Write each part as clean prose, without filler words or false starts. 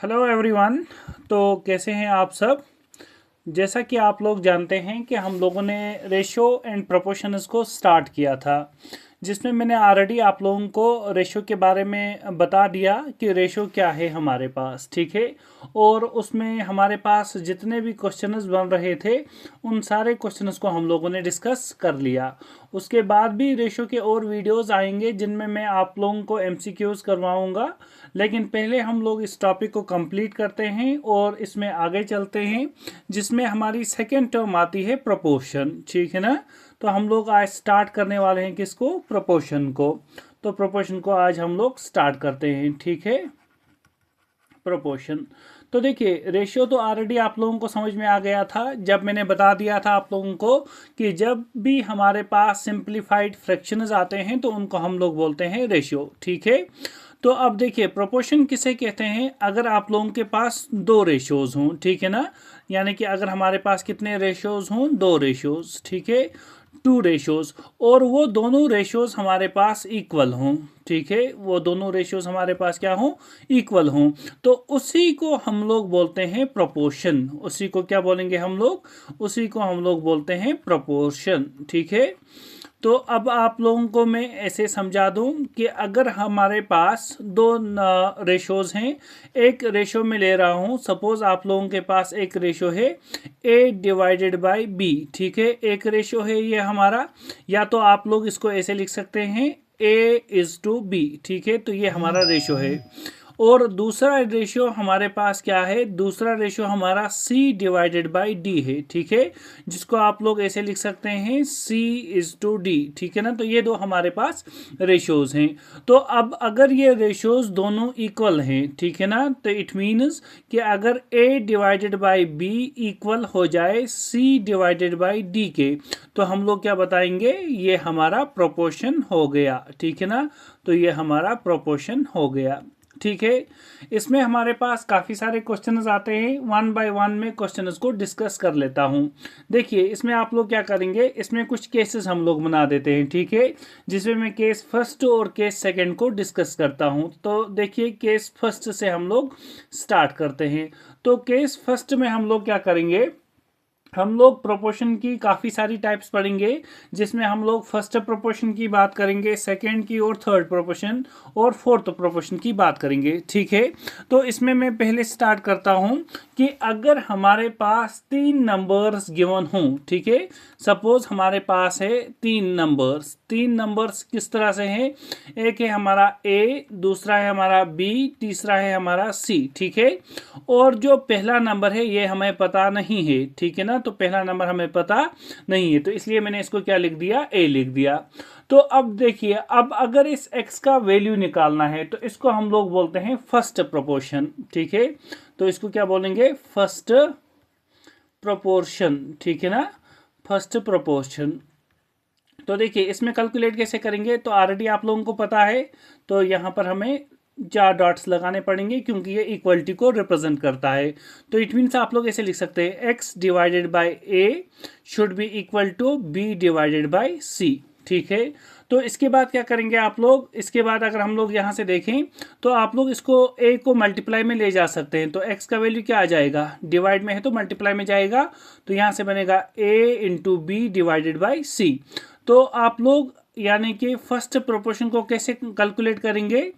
Hello everyone. तो कैसे हैं आप सब। जैसा कि आप लोग जानते हैं कि हम लोगों ने रेशो एंड प्रोपोर्शंस को स्टार्ट किया था, जिसमें मैंने ऑलरेडी आप लोगों को रेशो के बारे में बता दिया कि रेशो क्या है हमारे पास, ठीक है। और उसमें हमारे पास जितने भी क्वेश्चंस बन रहे थे उन सारे क्वेश्चंस को हम लोगों ने डिस्कस कर लिया। उसके बाद भी रेशो के और वीडियोस आएंगे जिनमें मैं आप लोगों को एमसीक्यूज करवाऊंगा, लेकिन पहले हम लोग इस टॉपिक को कंप्लीट करते हैं और इसमें आगे चलते हैं, जिसमें हमारी सेकेंड टर्म आती है प्रोपोर्शन, ठीक है ना। तो हम लोग आज स्टार्ट करने वाले हैं किसको, प्रोपोर्शन को। तो प्रोपोर्शन को आज हम लोग स्टार्ट करते हैं, ठीक है। प्रोपोर्शन, तो देखिए रेशियो तो ऑलरेडी आप लोगों को समझ में आ गया था जब मैंने बता दिया था आप लोगों को कि जब भी हमारे पास सिंप्लीफाइड फ्रैक्शंस आते हैं तो उनको हम लोग बोलते हैं रेशियो, ठीक है। तो अब देखिए प्रोपोर्शन किसे कहते हैं, अगर आप लोगों के पास दो रेशियोज हों, ठीक है ना। यानी कि अगर हमारे पास कितने रेशियोज हों, दो रेशियोज, ठीक है, टू रेशियोज, और वो दोनों रेशियोज हमारे पास इक्वल हों, ठीक है, वो दोनों रेशियोज हमारे पास क्या हों, इक्वल हों, तो उसी को हम लोग बोलते हैं प्रोपोर्शन। उसी को क्या बोलेंगे हम लोग, उसी को हम लोग बोलते हैं प्रोपोर्शन, ठीक है। तो अब आप लोगों को मैं ऐसे समझा दूं कि अगर हमारे पास दो रेशोज हैं, एक रेशो में ले रहा हूं, सपोज आप लोगों के पास एक रेशो है a डिवाइडेड बाय b, ठीक है, एक रेशो है ये हमारा, या तो आप लोग इसको ऐसे लिख सकते हैं a:b, ठीक है, तो ये हमारा रेशो है। और दूसरा रेशियो हमारे पास क्या है, दूसरा रेशियो हमारा c डिवाइडेड बाई d है, ठीक है, जिसको आप लोग ऐसे लिख सकते हैं c:d, ठीक है ना। तो ये दो हमारे पास रेशियोज हैं। तो अब अगर ये रेशियोज दोनों इक्वल हैं, ठीक है ना, तो इट मीन्स कि अगर a divided by b equal हो जाए c डिवाइडेड बाई d के, तो हम लोग क्या बताएंगे, ये हमारा प्रोपोर्शन हो गया, ठीक है ना। तो ये हमारा प्रोपोर्शन हो गया, ठीक है। इसमें हमारे पास काफ़ी सारे क्वेश्चंस आते हैं, वन बाय वन में क्वेश्चंस को डिस्कस कर लेता हूं। देखिए इसमें आप लोग क्या करेंगे, इसमें कुछ केसेस हम लोग बना देते हैं, ठीक है, जिसमें मैं केस फर्स्ट और केस सेकंड को डिस्कस करता हूं। तो देखिए केस फर्स्ट से हम लोग स्टार्ट करते हैं। तो केस फर्स्ट में हम लोग क्या करेंगे, हम लोग प्रोपोर्शन की काफ़ी सारी टाइप्स पढ़ेंगे, जिसमें हम लोग फर्स्ट प्रोपोर्शन की बात करेंगे, सेकंड की और थर्ड प्रोपोर्शन और फोर्थ प्रोपोर्शन की बात करेंगे, ठीक है। तो इसमें मैं पहले स्टार्ट करता हूं कि अगर हमारे पास तीन नंबर्स गिवन हों, ठीक है, सपोज हमारे पास है तीन नंबर्स, तीन नंबर्स किस तरह से हैं, एक है हमारा a, दूसरा है हमारा b, तीसरा है हमारा c, ठीक है। और जो पहला नंबर है ये हमें पता नहीं है, ठीक है ना, तो पहला नंबर हमें पता नहीं है, तो इसलिए मैंने इसको क्या लिख दिया, a लिख दिया। तो अब देखिए, अब अगर इस x का वैल्यू निकालना है तो इसको हम लोग बोलते हैं फर्स्ट प्रोपोर्शन, ठीक है। तो इसको क्या बोलेंगे, फर्स्ट प्रोपोर्शन, ठीक है ना, फर्स्ट प्रोपोर्शन। तो देखिए इसमें कैलकुलेट कैसे करेंगे, तो ऑलरेडी आप लोगों को पता है, तो यहाँ पर हमें चार डॉट्स लगाने पड़ेंगे क्योंकि ये इक्वलिटी को रिप्रेजेंट करता है। तो इट मीन्स आप लोग ऐसे लिख सकते हैं x divided by a should be equal to b divided by c, ठीक है। तो इसके बाद क्या करेंगे आप लोग, इसके बाद अगर हम लोग यहाँ से देखें तो आप लोग इसको a को मल्टीप्लाई में ले जा सकते हैं। तो x का वैल्यू क्या आ जाएगा, डिवाइड में है तो मल्टीप्लाई में जाएगा, तो यहाँ से बनेगा a into B divided by c। तो आप लोग यानी कि फर्स्ट प्रोपोर्शन को कैसे कैलकुलेट करेंगे,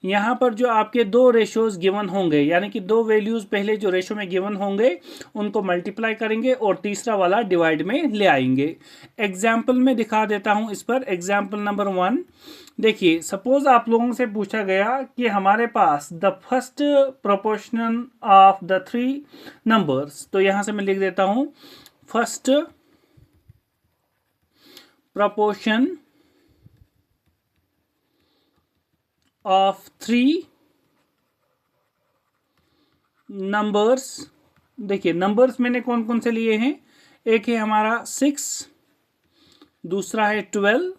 यहाँ पर जो आपके दो रेशियोज गिवन होंगे, यानी कि दो वैल्यूज पहले जो रेशियो में गिवन होंगे उनको मल्टीप्लाई करेंगे और तीसरा वाला डिवाइड में ले आएंगे। एग्जाम्पल में दिखा देता हूँ इस पर, एग्जाम्पल नंबर 1। देखिए सपोज आप लोगों से पूछा गया कि हमारे पास the first proportion of the three numbers, तो यहाँ से मैं लिख देता हूँ first proportion of three numbers। देखिए नंबर्स मैंने कौन कौन से लिए हैं, एक है हमारा 6, दूसरा है 12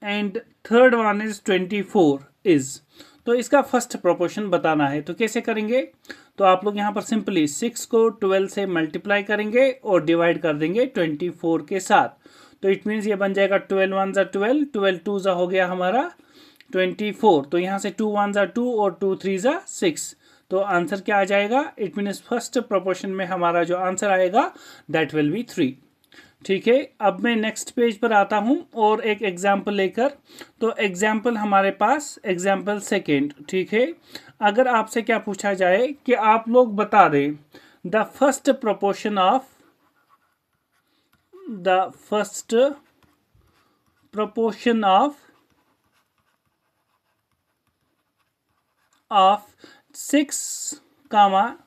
and third one is 24 is. तो इसका फर्स्ट प्रोपोर्शन बताना है, तो कैसे करेंगे, तो आप लोग यहाँ पर सिंपली 6 को 12 से मल्टीप्लाई करेंगे और डिवाइड कर देंगे 24 के साथ। तो इट मीन्स ये बन जाएगा 12 1 ज़ा 12, 12 2 ज़ा हो गया हमारा 24। तो यहाँ से 2 1 ज़ा 2 और 2 3 ज़ा 6, तो आंसर क्या आ जाएगा, इट मीन्स फर्स्ट प्रोपोर्शन में हमारा जो आंसर आएगा दैट विल बी 3। ठीक है, अब मैं नेक्स्ट पेज पर आता हूं और एक एग्जाम्पल लेकर। तो एग्जाम्पल हमारे पास एग्जाम्पल सेकेंड। ठीक है, अगर आपसे क्या पूछा जाए कि आप लोग बता दें the first proportion of of 6 कामा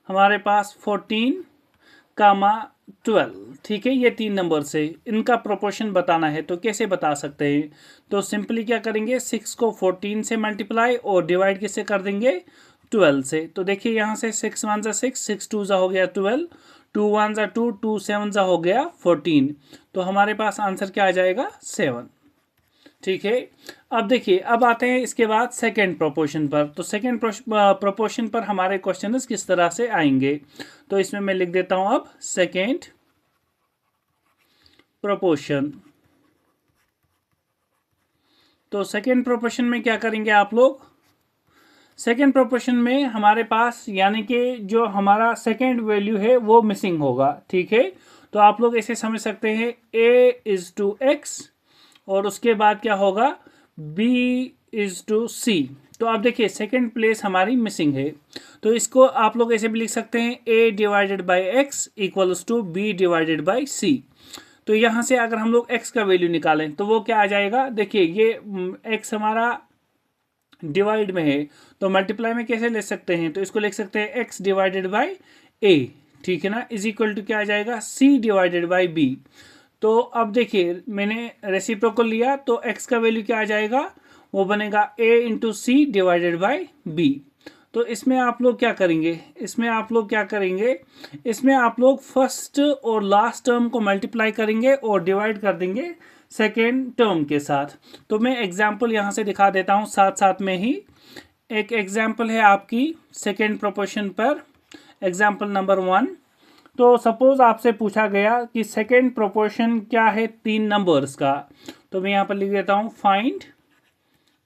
हमारे पास 14 कामा 12। ठीक है, ये 3 नंबर से इनका प्रोपोर्शन बताना है तो कैसे बता सकते हैं। तो सिंपली क्या करेंगे, 6 को 14 से मल्टीप्लाई और डिवाइड किससे कर देंगे, 12 से। तो देखिए यहाँ से 6 1 जा 6, 6 2 जा हो गया 12, 2 1 जा 2, 2 7 जा हो गया 14। तो हमारे पास आंसर क्या आ जाएगा, 7। ठीक है, अब देखिए, अब आते हैं इसके बाद सेकेंड प्रोपोर्शन पर। तो सेकेंड प्रोपोर्शन पर हमारे क्वेश्चन किस तरह से आएंगे, तो इसमें मैं लिख देता हूं अब सेकेंड प्रोपोर्शन। तो सेकेंड प्रोपोर्शन में क्या करेंगे आप लोग, सेकेंड प्रोपोर्शन में हमारे पास यानी कि जो हमारा सेकेंड वैल्यू है वो मिसिंग होगा। ठीक है, तो आप लोग ऐसे समझ सकते हैं a/x और उसके बाद क्या होगा b/c। तो आप देखिए सेकेंड प्लेस हमारी मिसिंग है, तो इसको आप लोग ऐसे भी लिख सकते हैं a/x इक्वल्स टू b/c। तो यहाँ से अगर हम लोग x का वैल्यू निकालें तो वो क्या आ जाएगा, देखिए ये x हमारा डिवाइड में है तो मल्टीप्लाई में कैसे ले सकते हैं, तो इसको लिख सकते हैं x/a। ठीक है ना, इज इक्वल टू क्या आ जाएगा c/b। तो अब देखिए मैंने रेसिप्रोकल लिया तो x का वैल्यू क्या आ जाएगा, वो बनेगा a/c/b। तो इसमें आप लोग क्या करेंगे, इसमें आप लोग फर्स्ट और लास्ट टर्म को मल्टीप्लाई करेंगे और डिवाइड कर देंगे सेकेंड टर्म के साथ। तो मैं एग्जाम्पल यहाँ से दिखा देता हूँ साथ साथ में ही। एक एग्जाम्पल है आपकी सेकेंड प्रोपोर्शन पर, एग्जाम्पल नंबर 1। तो सपोज आपसे पूछा गया कि सेकेंड प्रोपोर्शन क्या है 3 नंबर्स का, तो मैं यहाँ पर लिख देता हूँ find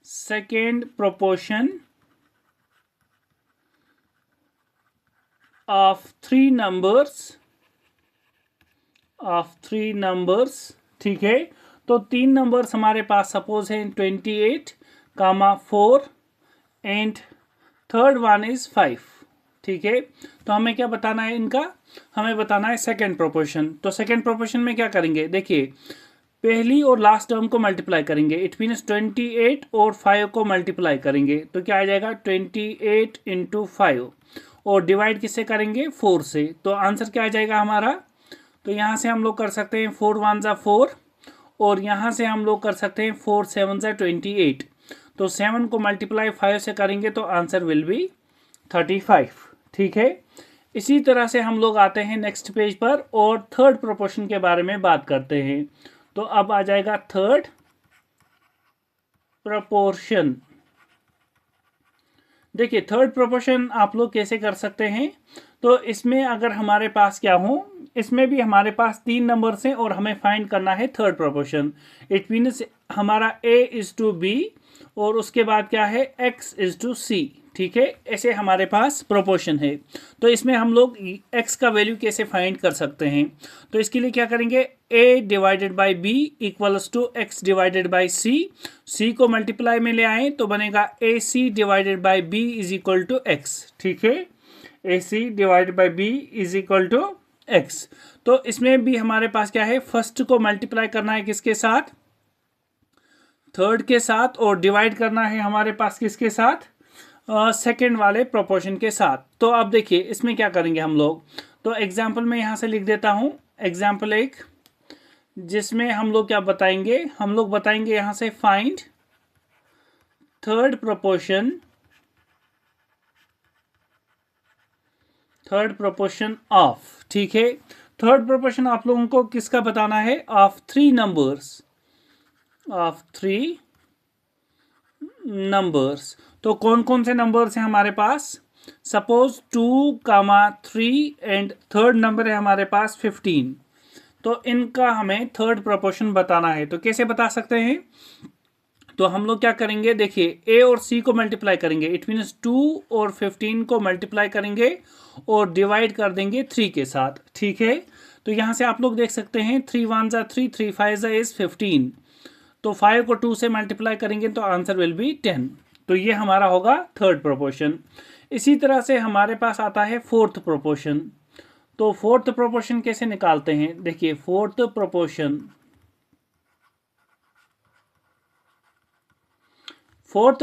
second proportion of 3 numbers. ठीक है, तो 3 नंबर्स हमारे पास सपोज है 28 कामा 4 एंड थर्ड वन इज 5। ठीक है, तो हमें क्या बताना है इनका, हमें बताना है सेकेंड प्रोपोर्शन। तो सेकेंड प्रोपोर्शन में क्या करेंगे, देखिए पहली और लास्ट टर्म को मल्टीप्लाई करेंगे, इट मीन्स 28 और 5 को मल्टीप्लाई करेंगे तो क्या आ जाएगा 28 इंटू 5 और डिवाइड किससे करेंगे 4 से। तो आंसर क्या आ जाएगा हमारा, तो यहाँ से हम लोग कर सकते हैं 4 1 जा 4 और यहाँ से हम लोग कर सकते हैं 4 7 जा 28। तो 7 को मल्टीप्लाई 5 से करेंगे तो आंसर विल बी 35। ठीक है, इसी तरह से हम लोग आते हैं नेक्स्ट पेज पर और थर्ड प्रोपोर्शन के बारे में बात करते हैं। तो अब आ जाएगा थर्ड प्रोपोर्शन। देखिए थर्ड प्रोपोर्शन आप लोग कैसे कर सकते हैं, तो इसमें अगर हमारे पास क्या हो, इसमें भी हमारे पास 3 नंबर्स हैं और हमें फाइंड करना है थर्ड प्रोपोर्शन। इट मीन्स हमारा a/b और उसके बाद क्या है x/c। ठीक है, ऐसे हमारे पास प्रोपोर्शन है। तो इसमें हम लोग x का वैल्यू कैसे फाइंड कर सकते हैं, तो इसके लिए क्या करेंगे a/b equals to x/c। c को मल्टीप्लाई में ले आए तो बनेगा ac/b is equal to x। ठीक है, ac/b is equal to x। तो इसमें भी हमारे पास क्या है, फर्स्ट को मल्टीप्लाई करना है किसके साथ, थर्ड के साथ, और डिवाइड करना है हमारे पास किसके साथ, सेकेंड वाले प्रोपोर्शन के साथ। तो अब देखिए इसमें क्या करेंगे हम लोग, तो एग्जाम्पल में यहाँ से लिख देता हूँ एग्जाम्पल 1, जिसमें हम लोग क्या बताएंगे, हम लोग बताएंगे यहाँ से फाइंड थर्ड प्रोपोर्शन ऑफ। ठीक है, थर्ड प्रोपोर्शन आप लोगों को किसका बताना है, ऑफ 3 नंबर्स। तो कौन कौन से नंबर्स हैं हमारे पास, suppose 2 comma 3 and third number है हमारे पास 15। तो इनका हमें थर्ड प्रोपोर्शन बताना है, तो कैसे बता सकते हैं, तो हम लोग क्या करेंगे, देखिए ए और सी को मल्टीप्लाई करेंगे, इट मीन्स 2 और 15 को मल्टीप्लाई करेंगे और डिवाइड कर देंगे 3 के साथ, ठीक है। तो यहाँ से आप लोग देख सकते हैं 3 1 जा 3, 3 5 जा इज 15, तो 5 को 2 से मल्टीप्लाई करेंगे तो आंसर विल बी 10। तो ये हमारा होगा थर्ड प्रोपोर्शन। इसी तरह से हमारे पास आता है फोर्थ प्रोपोर्शन। तो फोर्थ प्रोपोर्शन कैसे निकालते हैं, देखिए फोर्थ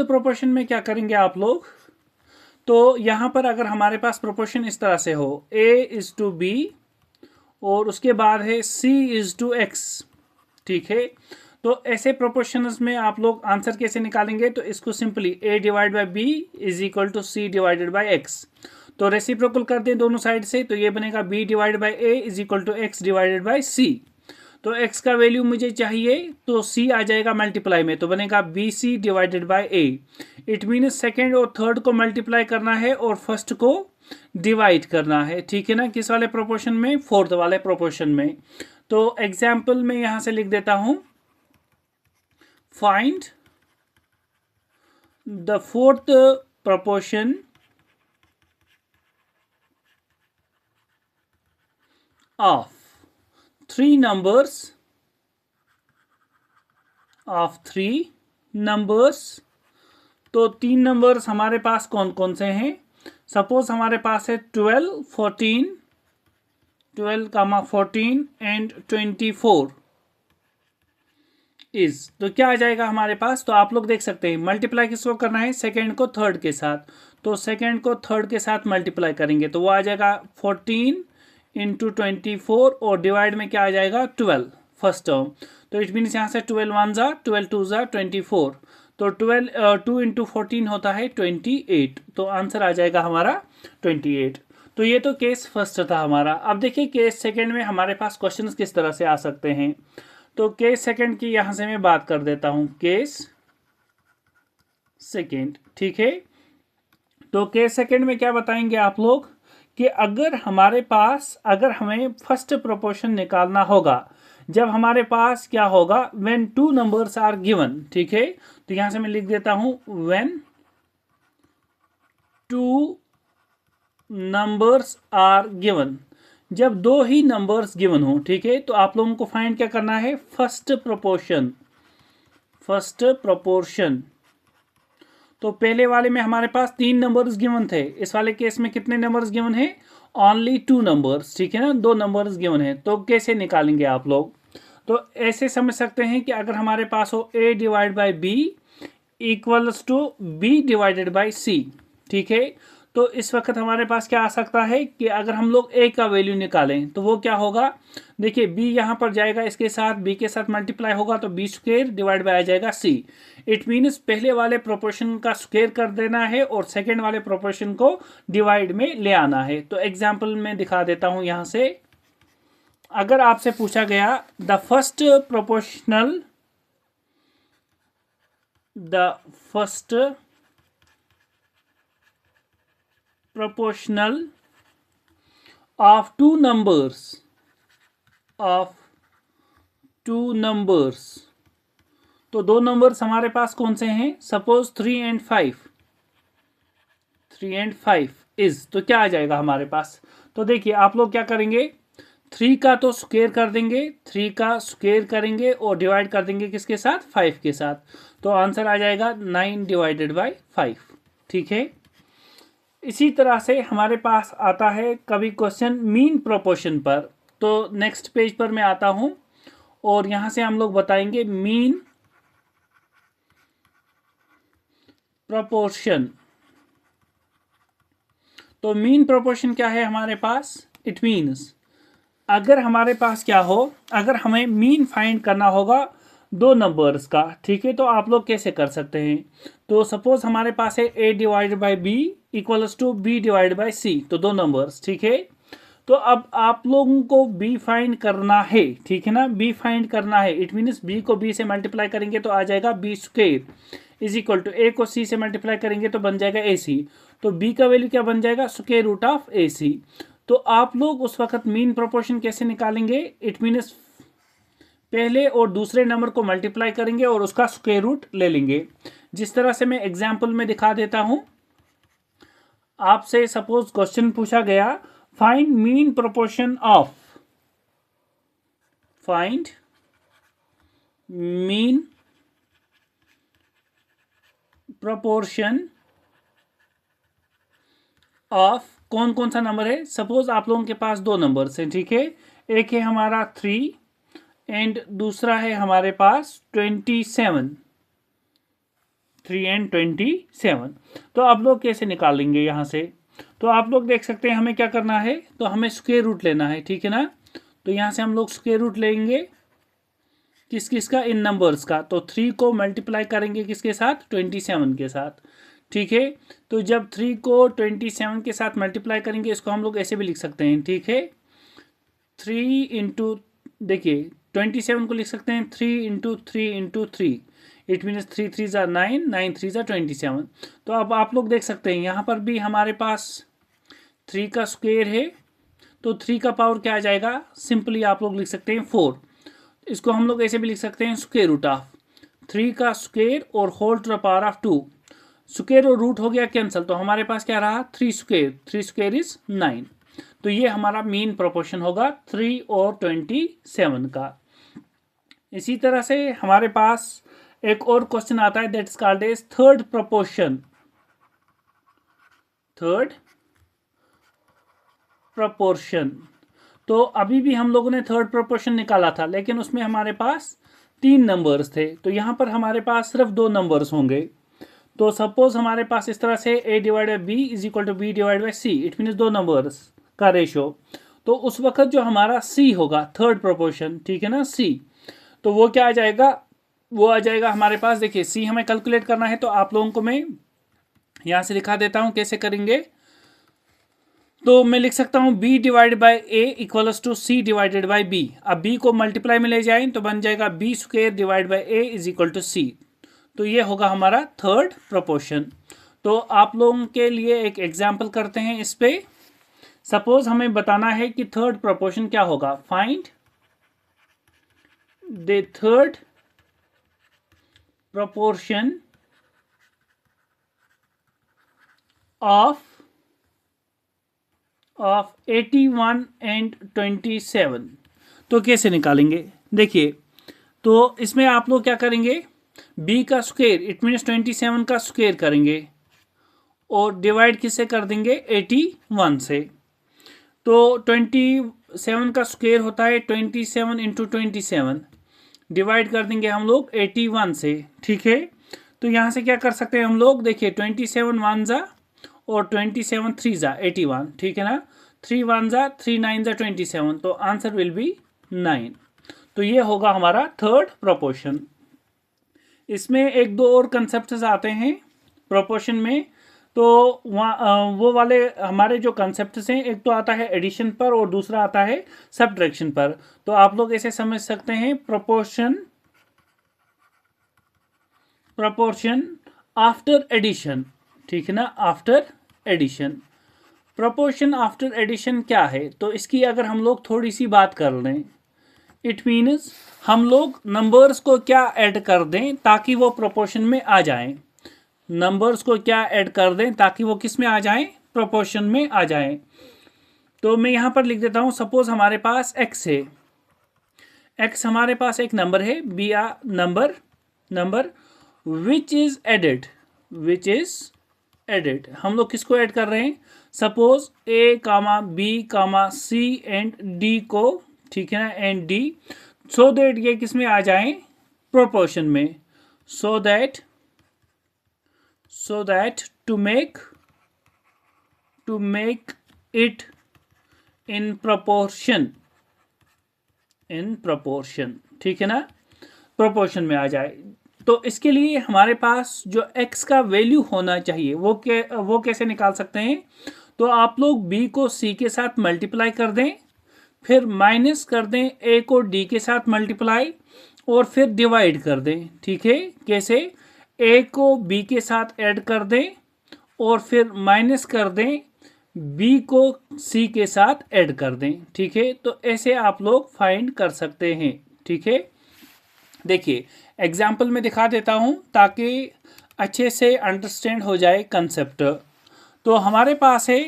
प्रोपोर्शन में क्या करेंगे आप लोग, तो यहां पर अगर हमारे पास प्रोपोर्शन इस तरह से हो a इज टू बी और उसके बाद है c इज टू x, ठीक है। तो ऐसे प्रोपोर्शंस में आप लोग आंसर कैसे निकालेंगे, तो इसको simply a divide by B is equal to c divided by x। तो रेसिप्रोकल कर दें दोनों साइड से, तो ये बनेगा b divide by a is equal to x divided by c। तो x का वैल्यू मुझे चाहिए, तो c आ जाएगा मल्टीप्लाई में, तो बनेगा bc divided by a। It mean second और थर्ड को मल्टीप्लाई करना है और फर्स्ट को डिवाइड करना है, ठीक है ना। किस वाले प्रोपोर्शन में, फोर्थ वाले प्रोपोर्शन में। तो एग्जाम्पल में यहां से लिख देता हूं, find the fourth proportion of three numbers तो तीन नंबर्स हमारे पास कौन कौन से हैं। सपोज हमारे पास है 12 14 एंड 24 इज, तो क्या आ जाएगा हमारे पास। तो आप लोग देख सकते हैं मल्टीप्लाई किसको करना है, सेकेंड को थर्ड के साथ। तो सेकेंड को थर्ड के साथ मल्टीप्लाई करेंगे तो वो आ जाएगा 14 इंटू 24 और डिवाइड में क्या आ जाएगा 12 फर्स्ट टर्म। तो इट मीन्स यहाँ से 12 1 जा 12 2 जा 24, तो 2 इंटू 14 होता है 28, तो आंसर आ जाएगा हमारा 28। तो ये तो केस फर्स्ट था हमारा। अब देखिए केस सेकेंड में हमारे पास क्वेश्चंस किस तरह से आ सकते हैं। तो केस सेकेंड की यहां से मैं बात कर देता हूं, केस सेकेंड, ठीक है। तो केस सेकेंड में क्या बताएंगे आप लोग कि अगर हमें फर्स्ट प्रोपोर्शन निकालना होगा जब हमारे पास क्या होगा, when two numbers are given, ठीक है। तो यहां से मैं लिख देता हूं when two numbers are given, जब दो ही नंबर्स गिवन हो, ठीक है। तो आप लोगों को फाइंड क्या करना है, फर्स्ट प्रोपोर्शन। तो पहले वाले में हमारे पास 3 नंबर्स गिवन थे, इस वाले केस में कितने नंबर्स गिवन है, ओनली 2 नंबर्स, ठीक है ना, 2 नंबर्स गिवन है। तो कैसे निकालेंगे आप लोग, तो ऐसे समझ सकते हैं कि अगर हमारे पास हो a divide by B equals to b divided by c, ठीक है। तो इस वक्त हमारे पास क्या आ सकता है कि अगर हम लोग a का वैल्यू निकालें तो वो क्या होगा, देखिए b यहाँ पर जाएगा, इसके साथ b के साथ मल्टीप्लाई होगा तो b स्क्वायर डिवाइड बाय आ जाएगा c। इट मीन्स पहले वाले प्रोपोर्शन का स्क्वायर कर देना है और सेकेंड वाले प्रोपोर्शन को डिवाइड में ले आना है। तो एग्जाम्पल में दिखा देता हूं यहां से, अगर आपसे पूछा गया the first proportional of two numbers, तो दो नंबर्स हमारे पास कौन से हैं, सपोज 3 and 5 इज, तो क्या आ जाएगा हमारे पास। तो देखिए आप लोग क्या करेंगे, 3 का तो स्क्वायर कर देंगे, 3 का स्क्वायर करेंगे और डिवाइड कर देंगे किसके साथ, 5 के साथ। तो आंसर आ जाएगा 9 डिवाइडेड बाई 5, ठीक है। इसी तरह से हमारे पास आता है कभी क्वेश्चन मीन प्रोपोर्शन पर। तो नेक्स्ट पेज पर मैं आता हूं और यहां से हम लोग बताएंगे मीन प्रोपोर्शन। तो मीन प्रोपोर्शन क्या है हमारे पास, इट मीन्स अगर हमारे पास क्या हो, अगर हमें मीन फाइंड करना होगा दो नंबर्स का, ठीक है। तो आप लोग कैसे कर सकते हैं, तो सपोज हमारे पास है a divided by B equals to b divide by c, तो दो नंबर्स, ठीक है। तो अब आप लोगों को b फाइंड करना है, ठीक है ना, b फाइंड करना है। इट मीन्स b को b से मल्टीप्लाई करेंगे तो आ जाएगा b square is equal to a को c से मल्टीप्लाई करेंगे तो बन जाएगा ac, तो b का वैल्यू क्या बन जाएगा, स्क्वायर रूट ऑफ ac। तो आप लोग उस वक्त मीन प्रोपोर्शन कैसे निकालेंगे, इट मीन्स पहले और दूसरे नंबर को मल्टीप्लाई करेंगे और उसका स्क्वायर रूट ले लेंगे। जिस तरह से मैं एग्जाम्पल में दिखा देता हूं, आपसे सपोज क्वेश्चन पूछा गया, find mean proportion of, find mean proportion of कौन कौन सा नंबर है। सपोज आप लोगों के पास दो नंबर्स हैं, ठीक है, एक है हमारा 3 एंड दूसरा है हमारे पास 27, 3 एंड 27। तो आप लोग कैसे निकालेंगे यहाँ से? तो आप लोग देख सकते हैं हमें क्या करना है, तो हमें स्क्वायर रूट लेना है, ठीक है ना। तो यहाँ से हम लोग स्क्वायर रूट लेंगे किस किस का, इन नंबर्स का। तो 3 को मल्टीप्लाई करेंगे किसके साथ, 27 के साथ, ठीक है। तो जब 3 को 27 के साथ मल्टीप्लाई करेंगे, इसको हम लोग ऐसे भी लिख सकते हैं, ठीक है। 3 इंटू, देखिए 27 को लिख सकते हैं 3 इंटू 3 इंटू 3, इट मीन्स 3 3 ज़ा 9, 9 3 ज़ा 27। तो अब आप लोग देख सकते हैं यहाँ पर भी हमारे पास 3 का स्क्वायर है, तो 3 का पावर क्या आ जाएगा, सिंपली आप लोग लिख सकते हैं 4। इसको हम लोग ऐसे भी लिख सकते हैं स्क्वायर रूट ऑफ 3 का स्क्वायर और whole to the power of 2। Square और रूट हो गया कैंसिल, तो हमारे पास क्या रहा, 3 स्क्वायर, 3 स्क्वायर इज 9। तो ये हमारा मीन प्रोपोर्शन होगा 3 और 27 का। इसी तरह से हमारे पास एक और क्वेश्चन आता है, that is called as third proportion, third proportion. तो अभी भी हम लोगों ने थर्ड प्रोपोर्शन निकाला था, लेकिन उसमें हमारे पास 3 नंबर्स थे, तो यहाँ पर हमारे पास सिर्फ 2 नंबर्स होंगे। तो सपोज हमारे पास इस तरह से a divide by B is equal to B divide by C, it means 2 numbers का रेशो। तो उस वक्त जो हमारा c होगा, थर्ड प्रोपोर्शन, ठीक है ना, c, तो वो क्या आ जाएगा, वो आ जाएगा हमारे पास, देखिए c हमें कैलकुलेट करना है, तो आप लोगों को मैं यहाँ से दिखा देता हूँ कैसे करेंगे। तो मैं लिख सकता हूँ b divide by A equals to c divided by b। अब b को मल्टीप्लाई में ले जाए तो बन जाएगा b square divide by a is equal to c। तो ये होगा हमारा थर्ड प्रोपोर्शन। तो आप लोगों के लिए एक एग्जाम्पल करते हैं इस पे। सपोज हमें बताना है कि थर्ड प्रोपोर्शन क्या होगा, find the third proportion of 81 and 27। तो कैसे निकालेंगे, देखिए, तो इसमें आप लोग क्या करेंगे, b का स्क्वायर, इट मीन्स 27 का स्क्वायर करेंगे और डिवाइड किससे कर देंगे, 81 से। तो 27 का स्क्वायर होता है 27 इंटू 27, डिवाइड कर देंगे हम लोग 81 से, ठीक है। तो यहाँ से क्या कर सकते हैं हम लोग, देखिए 27 1 जा और 27 3 जा 81, ठीक है ना। 3 1 जा, 3 9 जा 27, तो आंसर विल बी 9। तो ये होगा हमारा थर्ड प्रोपोर्शन। इसमें एक दो और कंसेप्ट आते हैं प्रोपोर्शन में, तो वो वाले हमारे जो कंसेप्ट हैं, एक तो आता है एडिशन पर और दूसरा आता है सब्ट्रैक्शन पर। तो आप लोग ऐसे समझ सकते हैं, प्रोपोर्शन, प्रोपोर्शन आफ्टर एडिशन, ठीक है ना, after addition. Proportion after addition क्या है, तो इसकी अगर हम लोग थोड़ी सी बात कर लें, इट मीन्स हम लोग नंबर्स को क्या ऐड कर दें ताकि वो प्रोपोर्शन में आ जाएं, नंबर्स को क्या ऐड कर दें ताकि वो किस में आ जाएं, प्रोपोर्शन में आ जाएं। तो मैं यहाँ पर लिख देता हूँ, सपोज हमारे पास x है, x हमारे पास एक नंबर है, be a number, number which is added, which is added. हम लोग किसको ऐड कर रहे हैं, suppose a comma b comma c and d को, ठीक है ना, एंड d, सो दैट ये किस में आ जाए, प्रोपोर्शन में, so that to make it in proportion, ठीक है ना, प्रोपोर्शन में आ जाए। तो इसके लिए हमारे पास जो x का वैल्यू होना चाहिए वो कैसे निकाल सकते हैं, तो आप लोग b को c के साथ मल्टीप्लाई कर दें, फिर माइनस कर दें a को d के साथ मल्टीप्लाई और फिर डिवाइड कर दें, ठीक है। कैसे, a को b के साथ ऐड कर दें और फिर माइनस कर दें b को c के साथ ऐड कर दें, ठीक है। तो ऐसे आप लोग फाइंड कर सकते हैं, ठीक है। देखिए एग्जाम्पल में दिखा देता हूँ ताकि अच्छे से अंडरस्टैंड हो जाए कंसेप्ट। तो हमारे पास है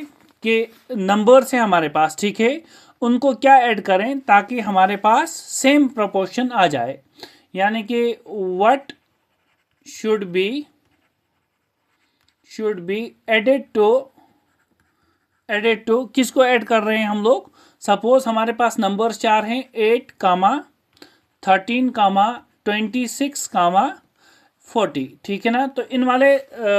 कि नंबर्स हैं हमारे पास, ठीक है, उनको क्या ऐड करें ताकि हमारे पास सेम प्रोपोर्शन आ जाए, यानी कि what should be added to किसको ऐड कर रहे हैं हम लोग। सपोज हमारे पास नंबर्स चार हैं, 8 कामा 13 कामा 26 कामा 40, ठीक है ना। तो इन वाले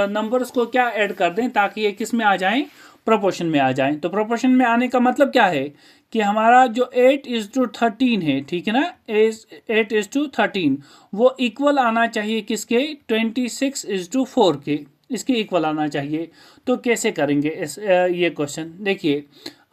नंबर्स को क्या ऐड कर दें ताकि ये किस में आ जाएं, प्रोपोर्शन में आ जाएं। तो प्रोपोर्शन में आने का मतलब क्या है कि हमारा जो 8:13 है, ठीक है ना, 8:13 वो इक्वल आना चाहिए किसके, 26:4 के, इसके इक्वल आना चाहिए। तो कैसे करेंगे ये क्वेश्चन, देखिए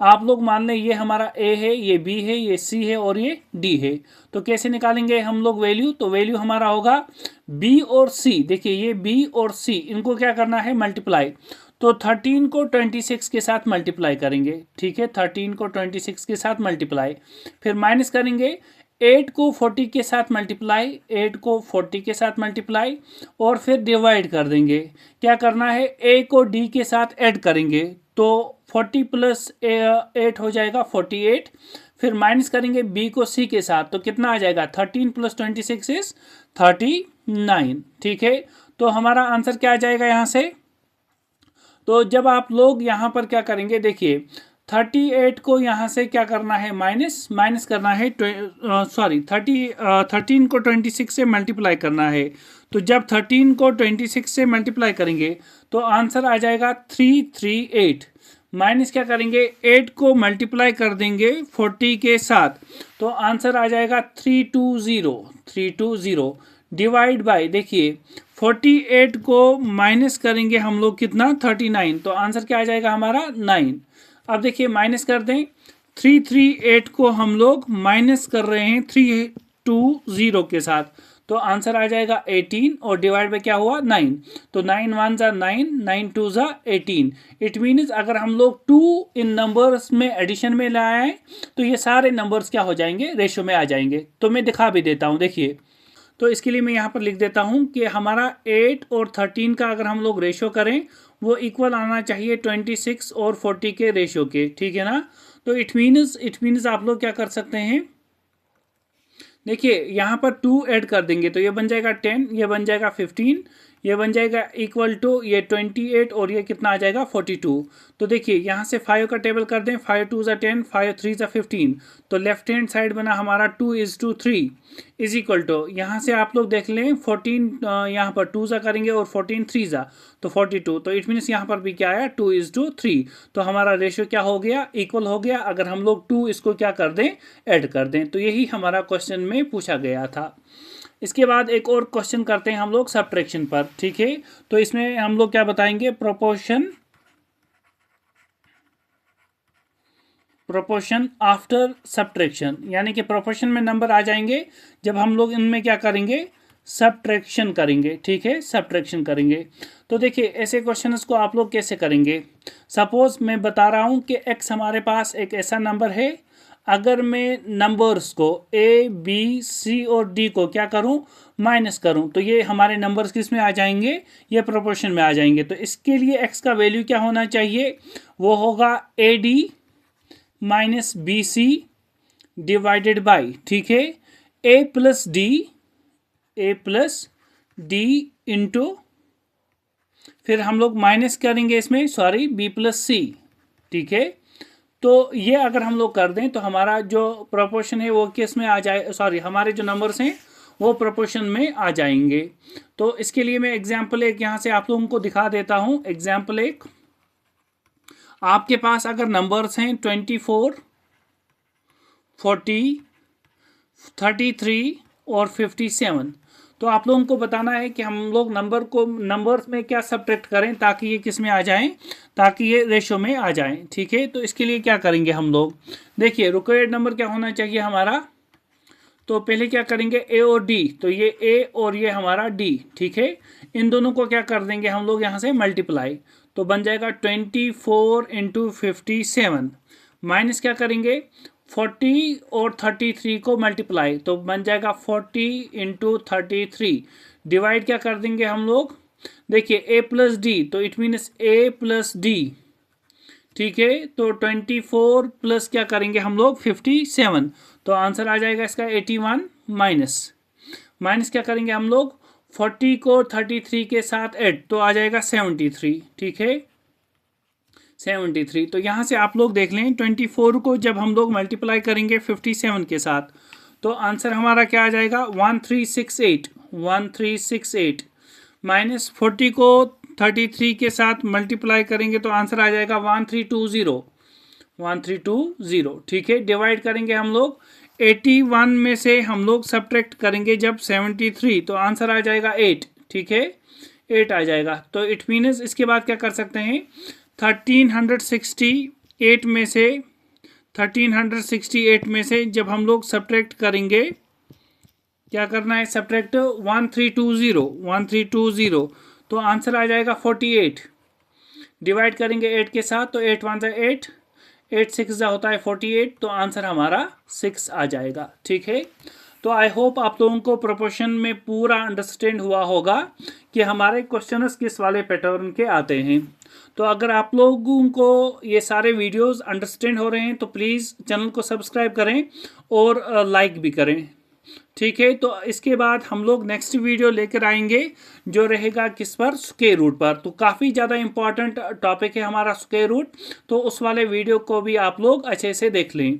आप लोग मान लें ये हमारा ए है, ये बी है, ये सी है और ये डी है। तो कैसे निकालेंगे हम लोग वैल्यू, तो वैल्यू हमारा होगा बी और सी। देखिए ये बी और सी इनको क्या करना है, मल्टीप्लाई। तो 13 को 26 के साथ मल्टीप्लाई करेंगे, ठीक है, 13 को 26 के साथ मल्टीप्लाई, फिर माइनस करेंगे 8 को 40 के साथ मल्टीप्लाई, 8 को 40 के साथ मल्टीप्लाई, और फिर डिवाइड कर देंगे। क्या करना है, ए को डी के साथ ऐड करेंगे, तो 40 प्लस 8 हो जाएगा 48, फिर माइनस करेंगे बी को सी के साथ, तो कितना आ जाएगा, 13 प्लस 26 इज 39, ठीक है। तो हमारा आंसर क्या आ जाएगा यहाँ से। तो जब आप लोग यहाँ पर क्या करेंगे, देखिए 38 को यहाँ से क्या करना है, माइनस करना है, 13 को 26 से मल्टीप्लाई करना है। तो जब 13 को 26 से मल्टीप्लाई करेंगे तो आंसर आ जाएगा 338। माइनस क्या करेंगे, 8 को मल्टीप्लाई कर देंगे 40 के साथ, तो आंसर आ जाएगा 320। डिवाइड बाय, देखिए 48 को माइनस करेंगे हम लोग कितना, 39, तो आंसर क्या आ जाएगा हमारा 9। अब देखिए माइनस कर दें, 338 को हम लोग माइनस कर रहे हैं 320 के साथ, तो आंसर आ जाएगा 18, और डिवाइड बाय क्या हुआ 9, तो 9 1 जा 9, 9 2 जा 18। इट मीन्स अगर हम लोग 2 इन नंबर्स में एडिशन में लाए तो ये सारे नंबर्स क्या हो जाएंगे, रेशो में आ जाएंगे। तो मैं दिखा भी देता हूँ, देखिए तो इसके लिए मैं यहाँ पर लिख देता हूँ कि हमारा 8 और 13 का अगर हम लोग रेशो करें वो इक्वल आना चाहिए 26 और 40 के रेशो के, ठीक है ना। तो इट मीन्स आप लोग क्या कर सकते हैं, देखिए यहाँ पर 2 ऐड कर देंगे तो ये बन जाएगा 10, ये बन जाएगा 15, ये बन जाएगा इक्वल टू ये 28, और ये कितना आ जाएगा 42। तो देखिए यहाँ से 5 का टेबल कर दें, 5 2 जा 10, 5 3 जा 15, तो लेफ्ट हैंड साइड बना हमारा 2:3 इज इक्वल टू, यहाँ से आप लोग देख लें 14 यहाँ पर 2 जा करेंगे और 14 3 जा तो 42, तो इट मीन्स यहाँ पर भी क्या आया 2:3। तो हमारा रेशियो क्या हो गया, इक्वल हो गया अगर हम लोग 2 इसको क्या कर दें, ऐड कर दें। तो यही हमारा क्वेश्चन में पूछा गया था। इसके बाद एक और क्वेश्चन करते हैं हम लोग सब्ट्रैक्शन पर, ठीक है। तो इसमें हम लोग क्या बताएंगे, प्रोपोर्शन आफ्टर सब्ट्रैक्शन, यानी कि प्रोपोर्शन में नंबर आ जाएंगे जब हम लोग इनमें क्या करेंगे, सब्ट्रैक्शन करेंगे, ठीक है, सब्ट्रैक्शन करेंगे। तो देखिए ऐसे क्वेश्चंस को आप लोग कैसे करेंगे। सपोज मैं बता रहा हूं कि x हमारे पास एक ऐसा नंबर है, अगर मैं नंबर्स को a b c और d को क्या करूं, माइनस करूं, तो ये हमारे नंबर्स किस में आ जाएंगे, ये प्रोपोर्शन में आ जाएंगे। तो इसके लिए x का वैल्यू क्या होना चाहिए, वो होगा ad minus B C divided by, ठीक है, a प्लस डी इंटू, फिर हम लोग माइनस करेंगे इसमें, सॉरी b प्लस सी, ठीक है। तो ये अगर हम लोग कर दें तो हमारा जो प्रोपोर्शन है वो किस में आ जाए, सॉरी हमारे जो नंबर्स हैं वो प्रोपोर्शन में आ जाएंगे। तो इसके लिए मैं एग्जाम्पल एक यहाँ से आप लोगों को दिखा देता हूँ। एग्जाम्पल एक, आपके पास अगर नंबर्स हैं 24 40 33 और 57, तो आप लोगों को बताना है कि हम लोग नंबर्स में क्या सब्ट्रैक्ट करें ताकि ये किस में आ जाएं, ताकि ये रेशो में आ जाएं, ठीक है। तो इसके लिए क्या करेंगे हम लोग, देखिए रिक्वायर्ड नंबर क्या होना चाहिए हमारा, तो पहले क्या करेंगे a और d, तो ये a और ये हमारा d, ठीक है। इन दोनों को क्या कर देंगे हम लोग यहाँ से मल्टीप्लाई, तो बन जाएगा 24 × 57, माइनस क्या करेंगे 40 और 33 को मल्टीप्लाई, तो बन जाएगा 40 इंटू 33। डिवाइड क्या कर देंगे हम लोग, देखिए a प्लस डी, तो it means a plus D, ठीक है। तो 24 प्लस क्या करेंगे हम लोग 57, तो आंसर आ जाएगा इसका 81। माइनस क्या करेंगे हम लोग, 40 को 33 के साथ ऐड, तो आ जाएगा 73, ठीक है 73। तो यहाँ से आप लोग देख लें 24 को जब हम लोग मल्टीप्लाई करेंगे 57 के साथ, तो आंसर हमारा क्या आ जाएगा 1368 माइनस 40 को 33 के साथ मल्टीप्लाई करेंगे तो आंसर आ जाएगा 1320, ठीक है। डिवाइड करेंगे हम लोग 81 में से हम लोग सब्ट्रैक्ट करेंगे जब 73, तो आंसर आ जाएगा 8, ठीक है 8 आ जाएगा। तो इट मीन्स इसके बाद क्या कर सकते हैं, 1368 में से जब हम लोग सब्ट्रैक्ट करेंगे, क्या करना है सब्ट्रैक्ट 1320, तो आंसर आ जाएगा 48। डिवाइड करेंगे 8 के साथ, तो 8 1 8, 8 6 होता है 48, तो आंसर हमारा 6 आ जाएगा, ठीक है। तो आई होप आप लोगों को प्रोपोर्शन में पूरा अंडरस्टैंड हुआ होगा कि हमारे क्वेश्चंस किस वाले पैटर्न के आते हैं। तो अगर आप लोगों को ये सारे वीडियोस अंडरस्टैंड हो रहे हैं तो प्लीज़ चैनल को सब्सक्राइब करें और लाइक भी करें, ठीक है। तो इसके बाद हम लोग नेक्स्ट वीडियो लेकर आएंगे जो रहेगा किस पर, स्क्वायर रूट पर। तो काफ़ी ज़्यादा इंपॉर्टेंट टॉपिक है हमारा स्क्वायर रूट, तो उस वाले वीडियो को भी आप लोग अच्छे से देख लें।